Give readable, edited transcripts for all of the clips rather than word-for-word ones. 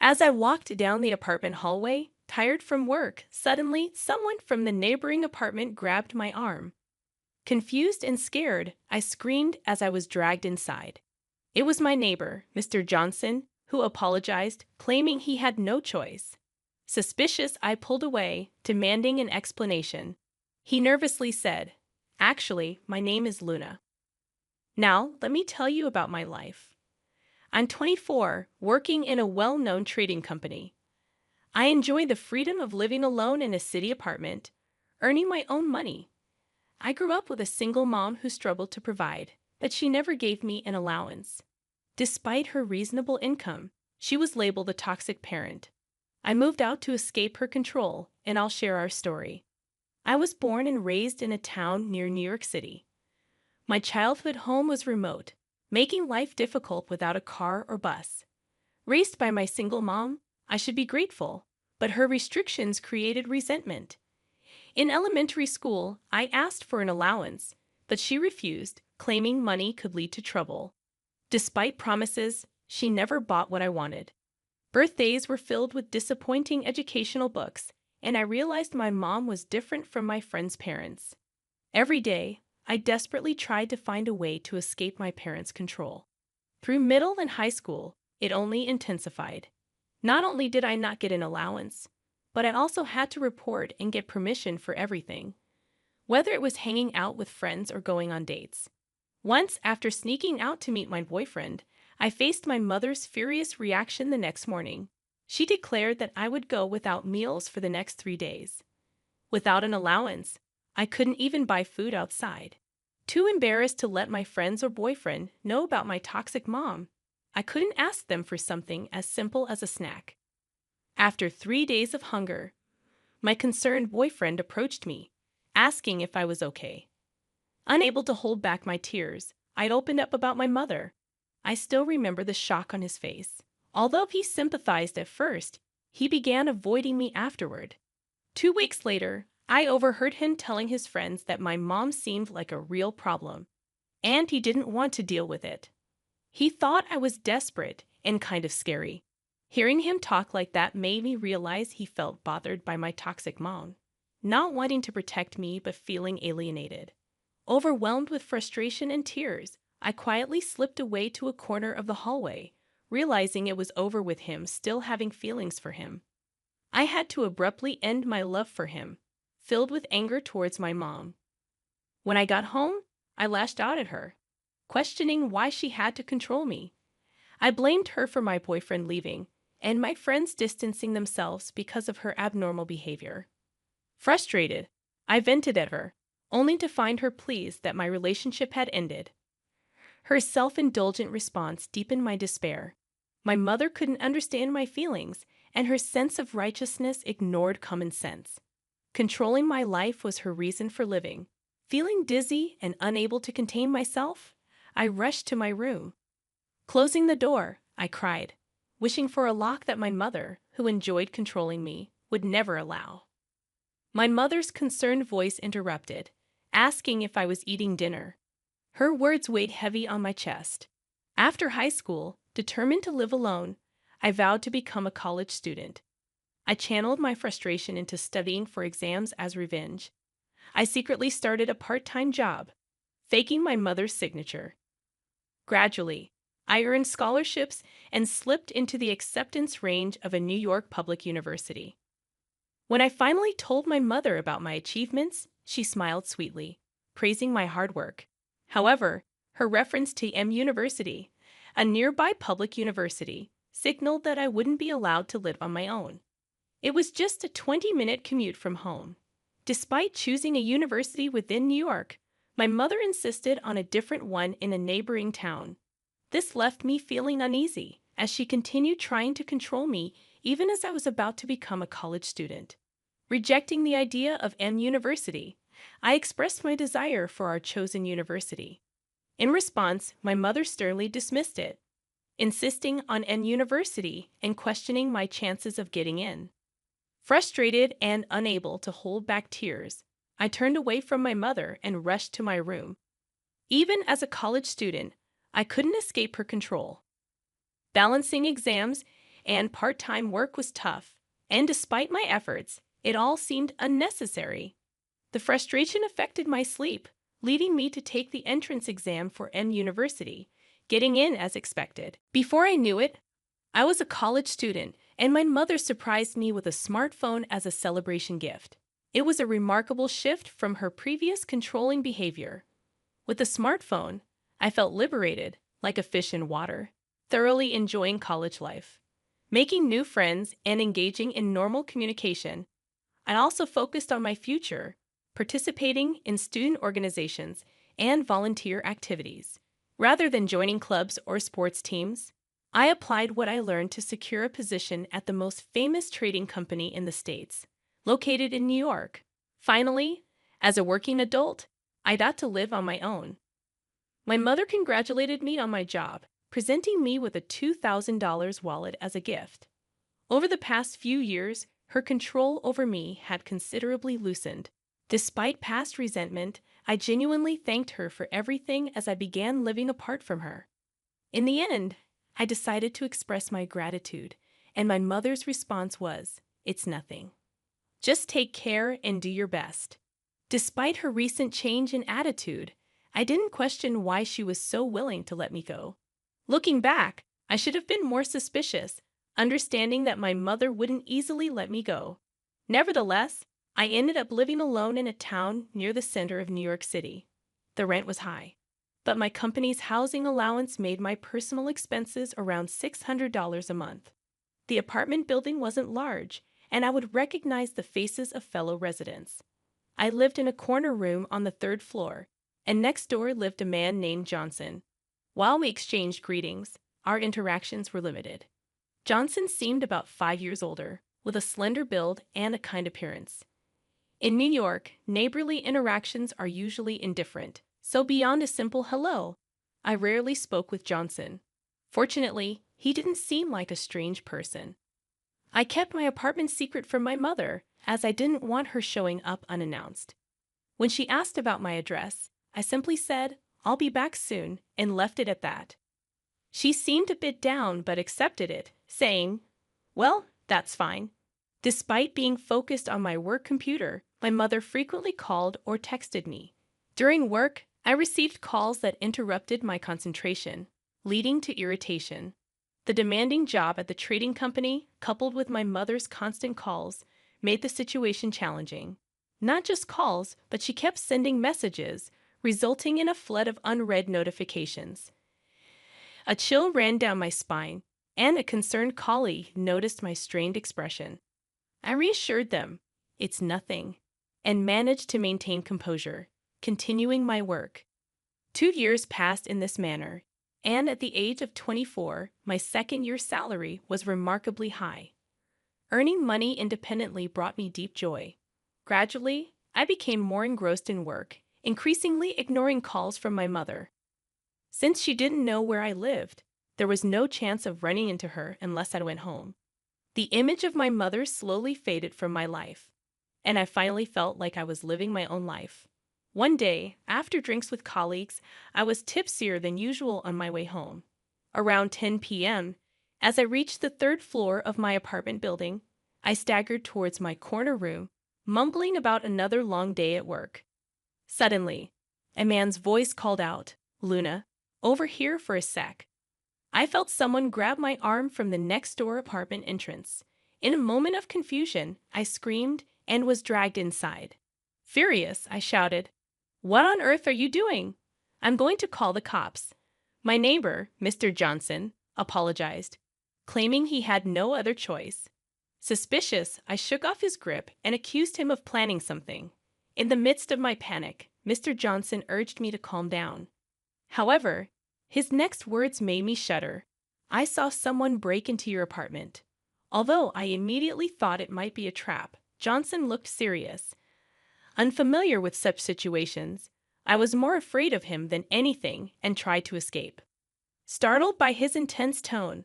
As I walked down the apartment hallway, tired from work, suddenly someone from the neighboring apartment grabbed my arm. Confused and scared, I screamed as I was dragged inside. It was my neighbor, Mr. Johnson, who apologized, claiming he had no choice. Suspicious, I pulled away, demanding an explanation. He nervously said, "Actually, my name is Luna. Now, let me tell you about my life. I'm 24, working in a well-known trading company. I enjoy the freedom of living alone in a city apartment, earning my own money. I grew up with a single mom who struggled to provide, but she never gave me an allowance. Despite her reasonable income, she was labeled a toxic parent. I moved out to escape her control, and I'll share our story. I was born and raised in a town near New York City. My childhood home was remote, making life difficult without a car or bus. Raised by my single mom, I should be grateful, but her restrictions created resentment. In elementary school, I asked for an allowance, but she refused, claiming money could lead to trouble. Despite promises, she never bought what I wanted. Birthdays were filled with disappointing educational books, and I realized my mom was different from my friends' parents. Every day, I desperately tried to find a way to escape my parents' control. Through middle and high school, it only intensified. Not only did I not get an allowance, but I also had to report and get permission for everything, whether it was hanging out with friends or going on dates. Once, after sneaking out to meet my boyfriend, I faced my mother's furious reaction the next morning. She declared that I would go without meals for the next 3 days. Without an allowance, I couldn't even buy food outside. Too embarrassed to let my friends or boyfriend know about my toxic mom, I couldn't ask them for something as simple as a snack. After 3 days of hunger, my concerned boyfriend approached me, asking if I was okay. Unable to hold back my tears, I'd opened up about my mother. I still remember the shock on his face. Although he sympathized at first, he began avoiding me afterward. 2 weeks later, I overheard him telling his friends that my mom seemed like a real problem, and he didn't want to deal with it. He thought I was desperate and kind of scary. Hearing him talk like that made me realize he felt bothered by my toxic mom, not wanting to protect me but feeling alienated. Overwhelmed with frustration and tears, I quietly slipped away to a corner of the hallway, realizing it was over with him still having feelings for him. I had to abruptly end my love for him, filled with anger towards my mom. When I got home, I lashed out at her, questioning why she had to control me. I blamed her for my boyfriend leaving, and my friends distancing themselves because of her abnormal behavior. Frustrated, I vented at her, only to find her pleased that my relationship had ended. Her self-indulgent response deepened my despair. My mother couldn't understand my feelings, and her sense of righteousness ignored common sense. Controlling my life was her reason for living. Feeling dizzy and unable to contain myself, I rushed to my room. Closing the door, I cried, wishing for a lock that my mother, who enjoyed controlling me, would never allow. My mother's concerned voice interrupted, asking if I was eating dinner. Her words weighed heavy on my chest. After high school, determined to live alone, I vowed to become a college student. I channeled my frustration into studying for exams as revenge. I secretly started a part-time job, faking my mother's signature. Gradually, I earned scholarships and slipped into the acceptance range of a New York public university. When I finally told my mother about my achievements, she smiled sweetly, praising my hard work. However, her reference to M University, a nearby public university, signaled that I wouldn't be allowed to live on my own. It was just a 20-minute commute from home. Despite choosing a university within New York, my mother insisted on a different one in a neighboring town. This left me feeling uneasy, as she continued trying to control me even as I was about to become a college student. Rejecting the idea of M University, I expressed my desire for our chosen university. In response, my mother sternly dismissed it, insisting on M University and questioning my chances of getting in. Frustrated and unable to hold back tears, I turned away from my mother and rushed to my room. Even as a college student, I couldn't escape her control. Balancing exams and part-time work was tough. And despite my efforts, it all seemed unnecessary. The frustration affected my sleep, leading me to take the entrance exam for M University, getting in as expected. Before I knew it, I was a college student, and my mother surprised me with a smartphone as a celebration gift. It was a remarkable shift from her previous controlling behavior. With the smartphone, I felt liberated, like a fish in water, thoroughly enjoying college life. Making new friends and engaging in normal communication, I also focused on my future, participating in student organizations and volunteer activities. Rather than joining clubs or sports teams, I applied what I learned to secure a position at the most famous trading company in the States, located in New York. Finally, as a working adult, I got to live on my own. My mother congratulated me on my job, presenting me with a $2,000 wallet as a gift. Over the past few years, her control over me had considerably loosened. Despite past resentment, I genuinely thanked her for everything as I began living apart from her. In the end, I decided to express my gratitude, and my mother's response was, "It's nothing. Just take care and do your best." Despite her recent change in attitude, I didn't question why she was so willing to let me go. Looking back, I should have been more suspicious, understanding that my mother wouldn't easily let me go. Nevertheless, I ended up living alone in a town near the center of New York City. The rent was high, but my company's housing allowance made my personal expenses around $600 a month. The apartment building wasn't large, and I would recognize the faces of fellow residents. I lived in a corner room on the third floor, and next door lived a man named Johnson. While we exchanged greetings, our interactions were limited. Johnson seemed about 5 years older, with a slender build and a kind appearance. In New York, neighborly interactions are usually indifferent, so beyond a simple hello, I rarely spoke with Johnson. Fortunately, he didn't seem like a strange person. I kept my apartment secret from my mother, as I didn't want her showing up unannounced. When she asked about my address, I simply said, "I'll be back soon," and left it at that. She seemed a bit down but accepted it, saying, "Well, that's fine." Despite being focused on my work computer, my mother frequently called or texted me. During work, I received calls that interrupted my concentration, leading to irritation. The demanding job at the trading company, coupled with my mother's constant calls, made the situation challenging. Not just calls, but she kept sending messages, resulting in a flood of unread notifications. A chill ran down my spine, and a concerned colleague noticed my strained expression. I reassured them, "It's nothing," and managed to maintain composure, continuing my work. 2 years passed in this manner, and at the age of 24, my second-year salary was remarkably high. Earning money independently brought me deep joy. Gradually, I became more engrossed in work, increasingly ignoring calls from my mother. Since she didn't know where I lived, there was no chance of running into her unless I went home. The image of my mother slowly faded from my life, and I finally felt like I was living my own life. One day, after drinks with colleagues, I was tipsier than usual on my way home. Around 10 p.m., as I reached the third floor of my apartment building, I staggered towards my corner room, mumbling about another long day at work. Suddenly, a man's voice called out, "Luna, over here for a sec." I felt someone grab my arm from the next-door apartment entrance. In a moment of confusion, I screamed and was dragged inside. Furious, I shouted, "What on earth are you doing? I'm going to call the cops." My neighbor, Mr. Johnson, apologized, claiming he had no other choice. Suspicious, I shook off his grip and accused him of planning something. In the midst of my panic, Mr. Johnson urged me to calm down. However, his next words made me shudder. "I saw someone break into your apartment." Although I immediately thought it might be a trap, Johnson looked serious. Unfamiliar with such situations, I was more afraid of him than anything and tried to escape. Startled by his intense tone,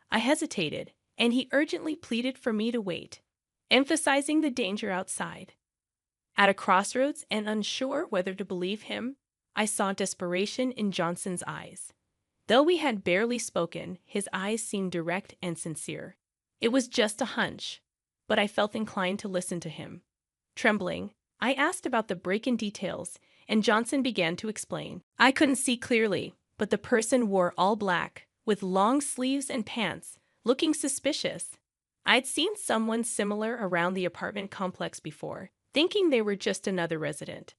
I hesitated, and he urgently pleaded for me to wait, emphasizing the danger outside. At a crossroads and unsure whether to believe him, I saw desperation in Johnson's eyes. Though we had barely spoken, his eyes seemed direct and sincere. It was just a hunch, but I felt inclined to listen to him. Trembling, I asked about the break-in details, and Johnson began to explain. I couldn't see clearly, but the person wore all black, with long sleeves and pants, looking suspicious. I'd seen someone similar around the apartment complex before, thinking they were just another resident.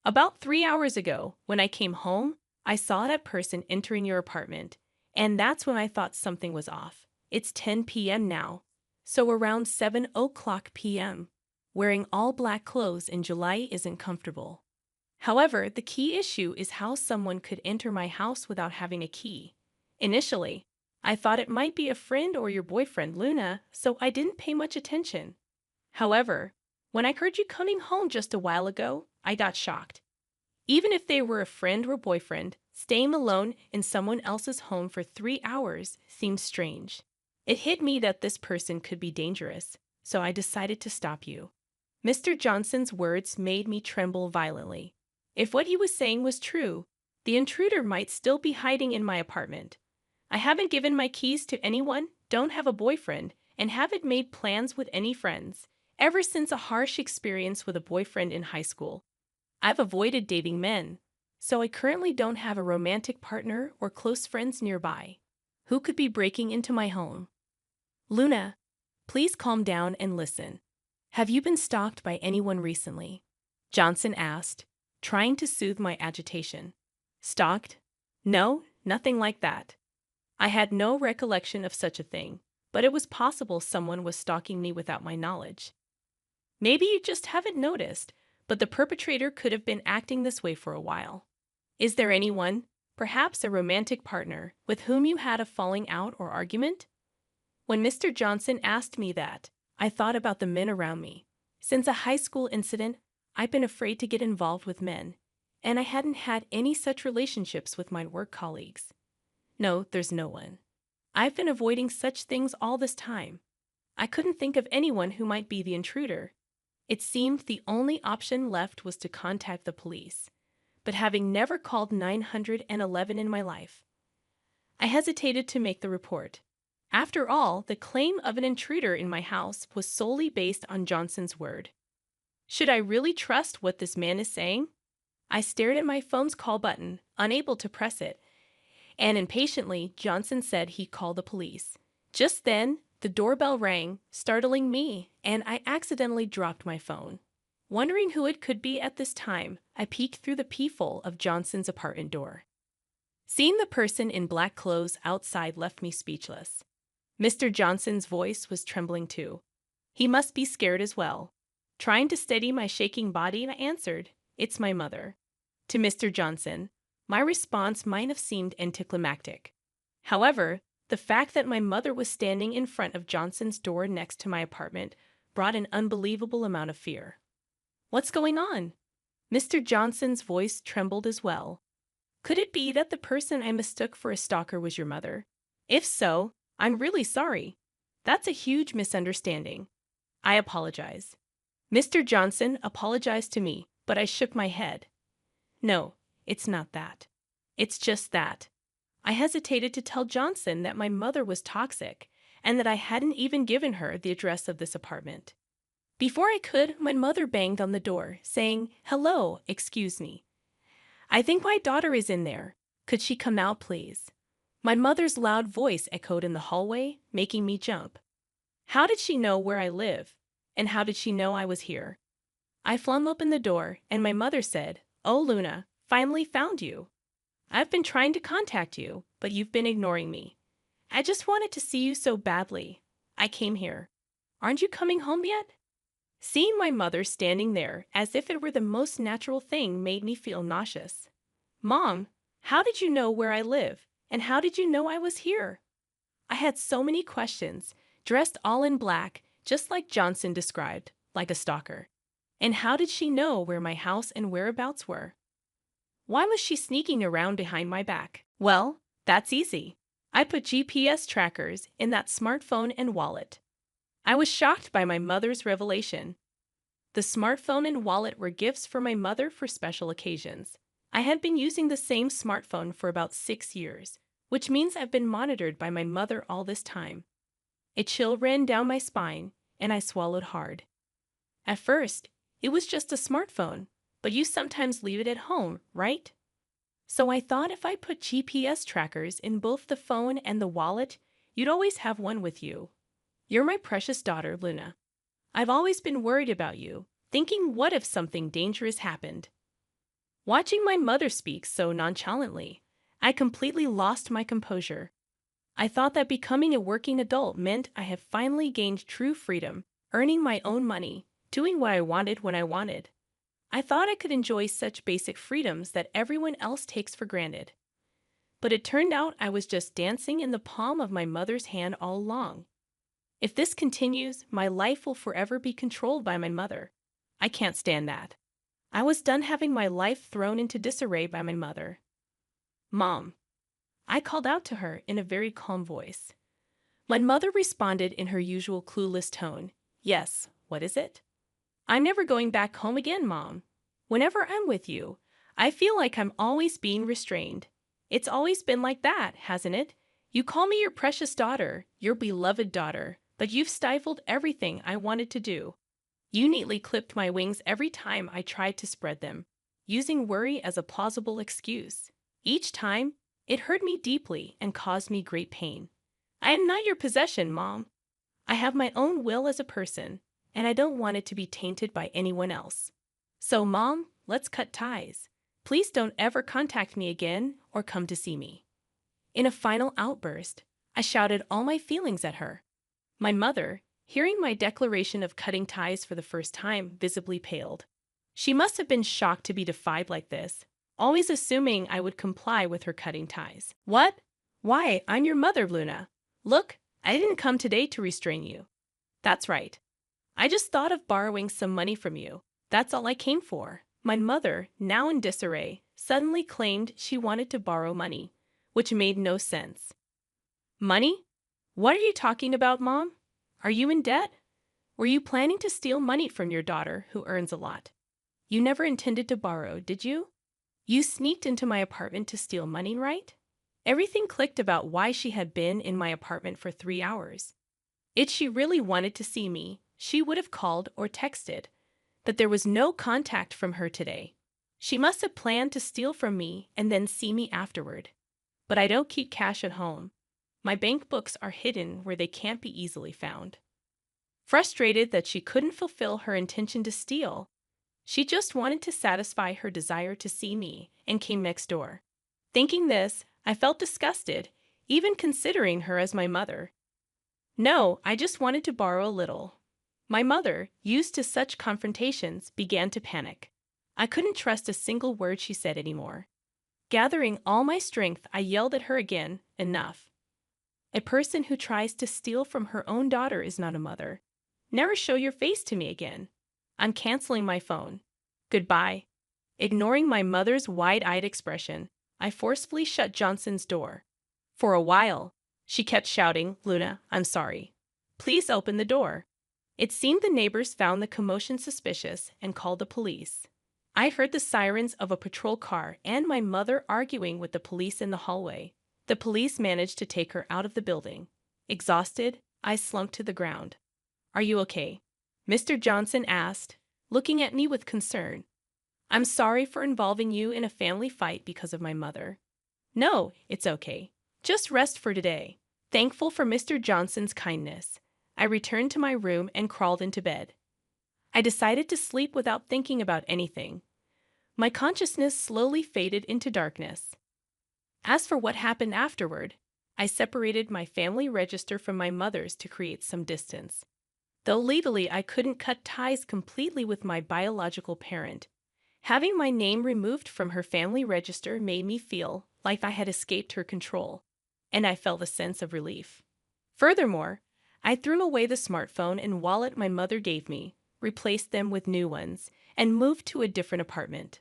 About 3 hours ago, when I came home, I saw that person entering your apartment, and that's when I thought something was off. It's 10 p.m. now, so around 7 o'clock p.m. Wearing all black clothes in July isn't comfortable. However, the key issue is how someone could enter my house without having a key. Initially, I thought it might be a friend or your boyfriend, Luna, so I didn't pay much attention. However, when I heard you coming home just a while ago, I got shocked. Even if they were a friend or boyfriend, staying alone in someone else's home for 3 hours seems strange. It hit me that this person could be dangerous, so I decided to stop you. Mr. Johnson's words made me tremble violently. If what he was saying was true, the intruder might still be hiding in my apartment. I haven't given my keys to anyone, don't have a boyfriend, and haven't made plans with any friends, ever since a harsh experience with a boyfriend in high school. I've avoided dating men, so I currently don't have a romantic partner or close friends nearby. Who could be breaking into my home? Luna, please calm down and listen. Have you been stalked by anyone recently? Johnson asked, trying to soothe my agitation. Stalked? No, nothing like that. I had no recollection of such a thing, but it was possible someone was stalking me without my knowledge. Maybe you just haven't noticed, but the perpetrator could have been acting this way for a while. Is there anyone, perhaps a romantic partner, with whom you had a falling out or argument? When Mr. Johnson asked me that, I thought about the men around me. Since a high school incident, I've been afraid to get involved with men, and I hadn't had any such relationships with my work colleagues. No, there's no one. I've been avoiding such things all this time. I couldn't think of anyone who might be the intruder. It seemed the only option left was to contact the police, but having never called 911 in my life, I hesitated to make the report. After all, the claim of an intruder in my house was solely based on Johnson's word. Should I really trust what this man is saying? I stared at my phone's call button, unable to press it, and impatiently, Johnson said he'd call the police. Just then, the doorbell rang, startling me, and I accidentally dropped my phone. Wondering who it could be at this time, I peeked through the peephole of Johnson's apartment door. Seeing the person in black clothes outside left me speechless. Mr. Johnson's voice was trembling too. He must be scared as well. Trying to steady my shaking body, I answered, "It's my mother." To Mr. Johnson, my response might have seemed anticlimactic. However, the fact that my mother was standing in front of Johnson's door next to my apartment brought an unbelievable amount of fear. What's going on? Mr. Johnson's voice trembled as well. Could it be that the person I mistook for a stalker was your mother? If so, I'm really sorry. That's a huge misunderstanding. I apologize. Mr. Johnson apologized to me, but I shook my head. No, it's not that. It's just that. I hesitated to tell Johnson that my mother was toxic and that I hadn't even given her the address of this apartment. Before I could, my mother banged on the door, saying, "Hello, excuse me. I think my daughter is in there. Could she come out, please?" My mother's loud voice echoed in the hallway, making me jump. How did she know where I live? And how did she know I was here? I flung open the door, and my mother said, "Oh, Luna, finally found you. I've been trying to contact you, but you've been ignoring me. I just wanted to see you so badly. I came here. Aren't you coming home yet?" Seeing my mother standing there as if it were the most natural thing made me feel nauseous. "Mom, how did you know where I live? And how did you know I was here?" I had so many questions, dressed all in black, just like Johnson described, like a stalker. And how did she know where my house and whereabouts were? Why was she sneaking around behind my back? Well, that's easy. I put GPS trackers in that smartphone and wallet. I was shocked by my mother's revelation. The smartphone and wallet were gifts for my mother for special occasions. I had been using the same smartphone for about 6 years, which means I've been monitored by my mother all this time. A chill ran down my spine, and I swallowed hard. At first, it was just a smartphone, but you sometimes leave it at home, right? So I thought if I put GPS trackers in both the phone and the wallet, you'd always have one with you. You're my precious daughter, Luna. I've always been worried about you, thinking what if something dangerous happened. Watching my mother speak so nonchalantly, I completely lost my composure. I thought that becoming a working adult meant I had finally gained true freedom, earning my own money, doing what I wanted when I wanted. I thought I could enjoy such basic freedoms that everyone else takes for granted. But it turned out I was just dancing in the palm of my mother's hand all along. If this continues, my life will forever be controlled by my mother. I can't stand that. I was done having my life thrown into disarray by my mother. Mom. I called out to her in a very calm voice. My mother responded in her usual clueless tone. Yes, what is it? I'm never going back home again, Mom. Whenever I'm with you, I feel like I'm always being restrained. It's always been like that, hasn't it? You call me your precious daughter, your beloved daughter, but you've stifled everything I wanted to do. You neatly clipped my wings every time I tried to spread them, using worry as a plausible excuse. Each time, it hurt me deeply and caused me great pain. I am not your possession, Mom. I have my own will as a person, and I don't want it to be tainted by anyone else. So, Mom, let's cut ties. Please don't ever contact me again or come to see me. In a final outburst, I shouted all my feelings at her. My mother, hearing my declaration of cutting ties for the first time, visibly paled. She must have been shocked to be defied like this, always assuming I would comply with her cutting ties. What? Why, I'm your mother, Luna. Look, I didn't come today to restrain you. That's right. I just thought of borrowing some money from you. That's all I came for. My mother, now in disarray, suddenly claimed she wanted to borrow money, which made no sense. Money? What are you talking about, Mom? Are you in debt? Were you planning to steal money from your daughter, who earns a lot? You never intended to borrow, did you? You sneaked into my apartment to steal money, right? Everything clicked about why she had been in my apartment for 3 hours. If she really wanted to see me, she would have called or texted. But there was no contact from her today. She must have planned to steal from me and then see me afterward. But I don't keep cash at home. My bank books are hidden where they can't be easily found. Frustrated that she couldn't fulfill her intention to steal, she just wanted to satisfy her desire to see me and came next door. Thinking this, I felt disgusted, even considering her as my mother. No, I just wanted to borrow a little. My mother, used to such confrontations, began to panic. I couldn't trust a single word she said anymore. Gathering all my strength, I yelled at her again, enough. A person who tries to steal from her own daughter is not a mother. Never show your face to me again. I'm canceling my phone. Goodbye. Ignoring my mother's wide-eyed expression, I forcefully shut Johnson's door. For a while, she kept shouting, Luna, I'm sorry. Please open the door. It seemed the neighbors found the commotion suspicious and called the police. I heard the sirens of a patrol car and my mother arguing with the police in the hallway. The police managed to take her out of the building. Exhausted, I slumped to the ground. Are you okay? Mr. Johnson asked, looking at me with concern. I'm sorry for involving you in a family fight because of my mother. No, it's okay. Just rest for today. Thankful for Mr. Johnson's kindness, I returned to my room and crawled into bed. I decided to sleep without thinking about anything. My consciousness slowly faded into darkness. As for what happened afterward, I separated my family register from my mother's to create some distance. Though legally I couldn't cut ties completely with my biological parent, having my name removed from her family register made me feel like I had escaped her control, and I felt a sense of relief. Furthermore, I threw away the smartphone and wallet my mother gave me, replaced them with new ones, and moved to a different apartment.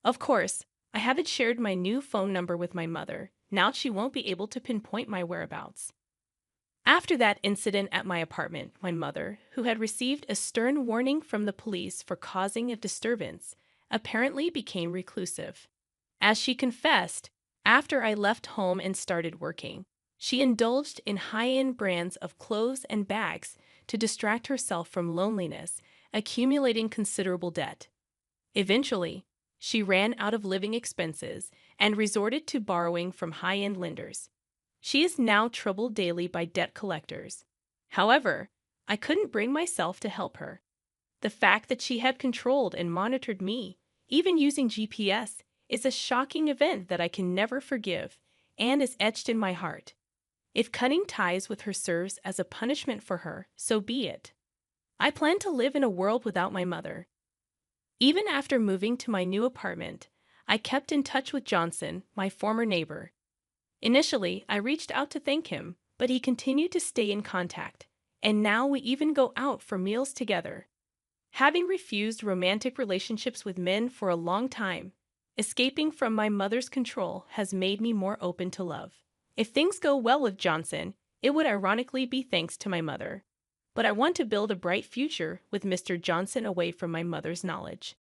Of course, I haven't shared my new phone number with my mother. Now she won't be able to pinpoint my whereabouts. After that incident at my apartment, my mother, who had received a stern warning from the police for causing a disturbance, apparently became reclusive. As she confessed, after I left home and started working, She indulged in high-end brands of clothes and bags to distract herself from loneliness, accumulating considerable debt. Eventually, she ran out of living expenses and resorted to borrowing from high-end lenders. She is now troubled daily by debt collectors. However, I couldn't bring myself to help her. The fact that she had controlled and monitored me, even using GPS, is a shocking event that I can never forgive and is etched in my heart. If cutting ties with her serves as a punishment for her, so be it. I plan to live in a world without my mother. Even after moving to my new apartment, I kept in touch with Johnson, my former neighbor. Initially, I reached out to thank him, but he continued to stay in contact, and now we even go out for meals together. Having refused romantic relationships with men for a long time, escaping from my mother's control has made me more open to love. If things go well with Johnson, it would ironically be thanks to my mother. But I want to build a bright future with Mr. Johnson away from my mother's knowledge.